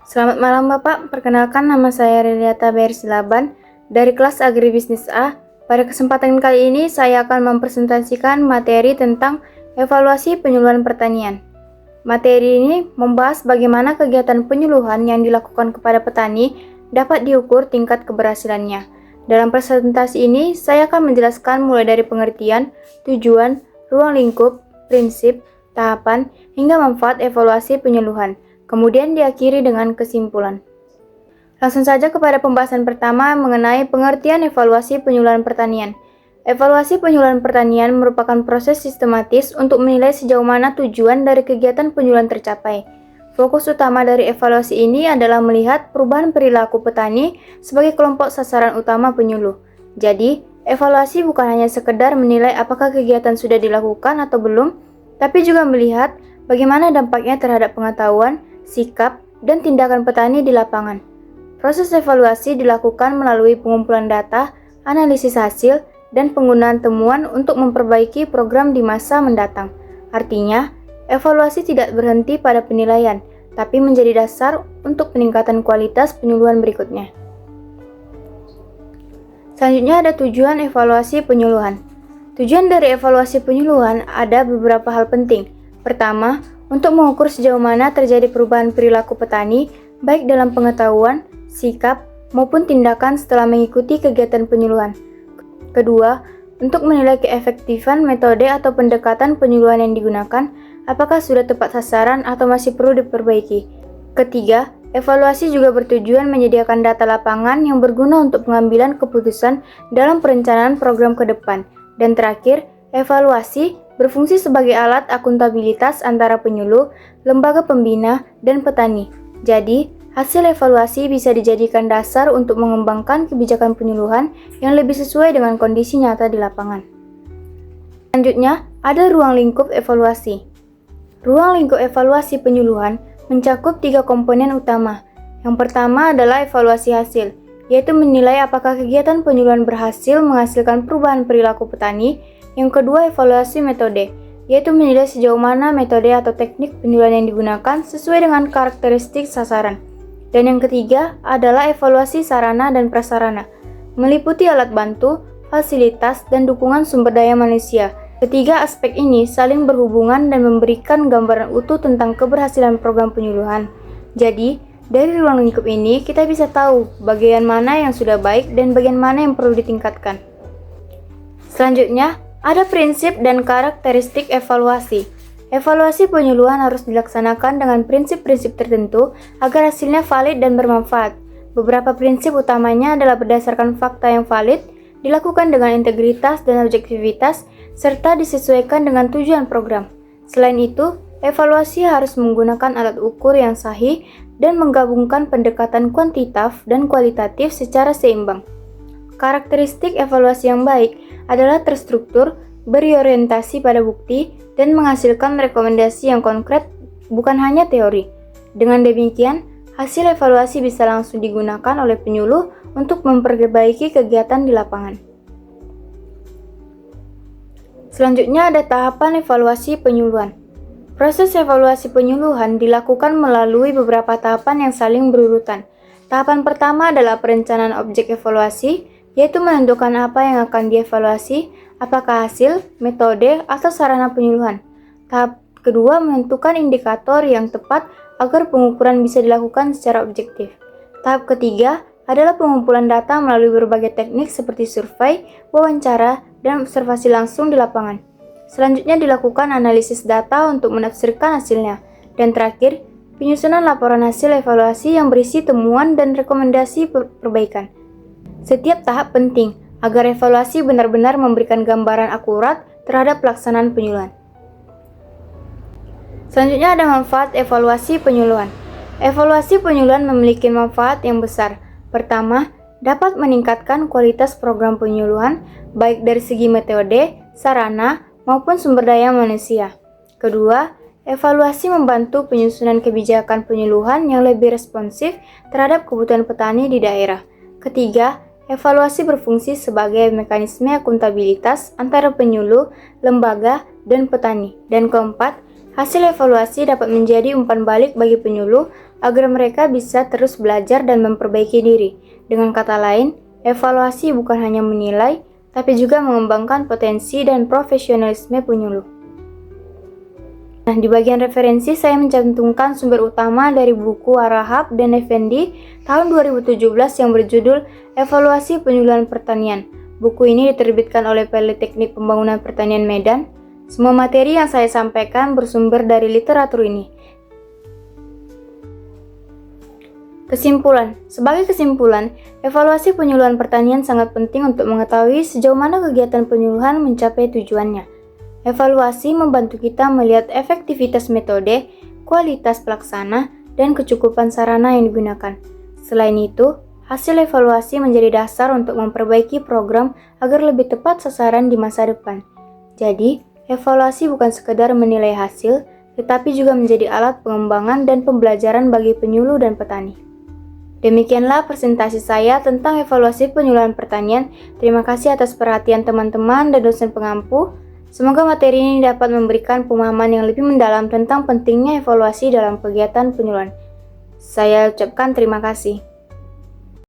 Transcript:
Selamat malam Bapak, perkenalkan nama saya Reliata Bersilaban dari kelas Agribisnis A. Pada kesempatan kali ini saya akan mempresentasikan materi tentang evaluasi penyuluhan pertanian. Materi ini membahas bagaimana kegiatan penyuluhan yang dilakukan kepada petani dapat diukur tingkat keberhasilannya. Dalam presentasi ini, saya akan menjelaskan mulai dari pengertian, tujuan, ruang lingkup, prinsip, tahapan, hingga manfaat evaluasi penyuluhan. Kemudian diakhiri dengan kesimpulan. Langsung saja kepada pembahasan pertama mengenai pengertian evaluasi penyuluhan pertanian. Evaluasi penyuluhan pertanian merupakan proses sistematis untuk menilai sejauh mana tujuan dari kegiatan penyuluhan tercapai. Fokus utama dari evaluasi ini adalah melihat perubahan perilaku petani sebagai kelompok sasaran utama penyuluh. Jadi, evaluasi bukan hanya sekedar menilai apakah kegiatan sudah dilakukan atau belum, tapi juga melihat bagaimana dampaknya terhadap pengetahuan, sikap, dan tindakan petani di lapangan. Proses evaluasi dilakukan melalui pengumpulan data, analisis hasil, dan penggunaan temuan untuk memperbaiki program di masa mendatang. Artinya, evaluasi tidak berhenti pada penilaian, tapi menjadi dasar untuk peningkatan kualitas penyuluhan berikutnya. Selanjutnya ada tujuan evaluasi penyuluhan. Tujuan dari evaluasi penyuluhan ada beberapa hal penting. Pertama, untuk mengukur sejauh mana terjadi perubahan perilaku petani, baik dalam pengetahuan, sikap, maupun tindakan setelah mengikuti kegiatan penyuluhan. Kedua, untuk menilai keefektifan metode atau pendekatan penyuluhan yang digunakan, apakah sudah tepat sasaran atau masih perlu diperbaiki. Ketiga, evaluasi juga bertujuan menyediakan data lapangan yang berguna untuk pengambilan keputusan dalam perencanaan program ke depan. Dan terakhir, evaluasi berfungsi sebagai alat akuntabilitas antara penyuluh, lembaga pembina, dan petani. Jadi, hasil evaluasi bisa dijadikan dasar untuk mengembangkan kebijakan penyuluhan yang lebih sesuai dengan kondisi nyata di lapangan. Selanjutnya, ada ruang lingkup evaluasi. Ruang lingkup evaluasi penyuluhan mencakup 3 komponen utama. Yang pertama adalah evaluasi hasil, yaitu menilai apakah kegiatan penyuluhan berhasil menghasilkan perubahan perilaku petani. Yang kedua, evaluasi metode, yaitu menilai sejauh mana metode atau teknik penyuluhan yang digunakan sesuai dengan karakteristik sasaran. Dan yang ketiga adalah evaluasi sarana dan prasarana, meliputi alat bantu, fasilitas, dan dukungan sumber daya manusia. Ketiga aspek ini saling berhubungan dan memberikan gambaran utuh tentang keberhasilan program penyuluhan. Jadi, dari ruang lingkup ini kita bisa tahu bagian mana yang sudah baik dan bagian mana yang perlu ditingkatkan. Selanjutnya, ada prinsip dan karakteristik evaluasi. Evaluasi penyuluhan harus dilaksanakan dengan prinsip-prinsip tertentu agar hasilnya valid dan bermanfaat. Beberapa prinsip utamanya adalah berdasarkan fakta yang valid, dilakukan dengan integritas dan objektivitas, serta disesuaikan dengan tujuan program. Selain itu, evaluasi harus menggunakan alat ukur yang sahih dan menggabungkan pendekatan kuantitatif dan kualitatif secara seimbang. Karakteristik evaluasi yang baik adalah terstruktur, berorientasi pada bukti, dan menghasilkan rekomendasi yang konkret, bukan hanya teori. Dengan demikian, hasil evaluasi bisa langsung digunakan oleh penyuluh untuk memperbaiki kegiatan di lapangan. Selanjutnya ada tahapan evaluasi penyuluhan. Proses evaluasi penyuluhan dilakukan melalui beberapa tahapan yang saling berurutan. Tahapan pertama adalah perencanaan objek evaluasi, yaitu menentukan apa yang akan dievaluasi, apakah hasil, metode, atau sarana penyuluhan. Tahap kedua menentukan indikator yang tepat agar pengukuran bisa dilakukan secara objektif. Tahap ketiga adalah pengumpulan data melalui berbagai teknik seperti survei, wawancara, dan observasi langsung di lapangan. Selanjutnya dilakukan analisis data untuk menafsirkan hasilnya. Dan terakhir, penyusunan laporan hasil evaluasi yang berisi temuan dan rekomendasi perbaikan. Setiap tahap penting agar evaluasi benar-benar memberikan gambaran akurat terhadap pelaksanaan penyuluhan. Selanjutnya ada manfaat evaluasi penyuluhan. Evaluasi penyuluhan memiliki manfaat yang besar. Pertama, dapat meningkatkan kualitas program penyuluhan baik dari segi metode, sarana, maupun sumber daya manusia. Kedua, evaluasi membantu penyusunan kebijakan penyuluhan yang lebih responsif terhadap kebutuhan petani di daerah. Ketiga, evaluasi berfungsi sebagai mekanisme akuntabilitas antara penyuluh, lembaga, dan petani. Dan keempat, Hasil evaluasi dapat menjadi umpan balik bagi penyuluh agar mereka bisa terus belajar dan memperbaiki diri. Dengan kata lain, evaluasi bukan hanya menilai, tapi juga mengembangkan potensi dan profesionalisme penyuluh. Nah, di bagian referensi saya mencantumkan sumber utama dari buku Warahap dan Effendi tahun 2017 yang berjudul Evaluasi Penyuluhan Pertanian. Buku ini diterbitkan oleh Politeknik Pembangunan Pertanian Medan. Semua materi yang saya sampaikan bersumber dari literatur ini. Kesimpulan. Sebagai kesimpulan, evaluasi penyuluhan pertanian sangat penting untuk mengetahui sejauh mana kegiatan penyuluhan mencapai tujuannya. Evaluasi membantu kita melihat efektivitas metode, kualitas pelaksana, dan kecukupan sarana yang digunakan. Selain itu, hasil evaluasi menjadi dasar untuk memperbaiki program agar lebih tepat sasaran di masa depan. Jadi, evaluasi bukan sekedar menilai hasil, tetapi juga menjadi alat pengembangan dan pembelajaran bagi penyuluh dan petani. Demikianlah presentasi saya tentang evaluasi penyuluhan pertanian. Terima kasih atas perhatian teman-teman dan dosen pengampu. Semoga materi ini dapat memberikan pemahaman yang lebih mendalam tentang pentingnya evaluasi dalam kegiatan penyuluhan. Saya ucapkan terima kasih.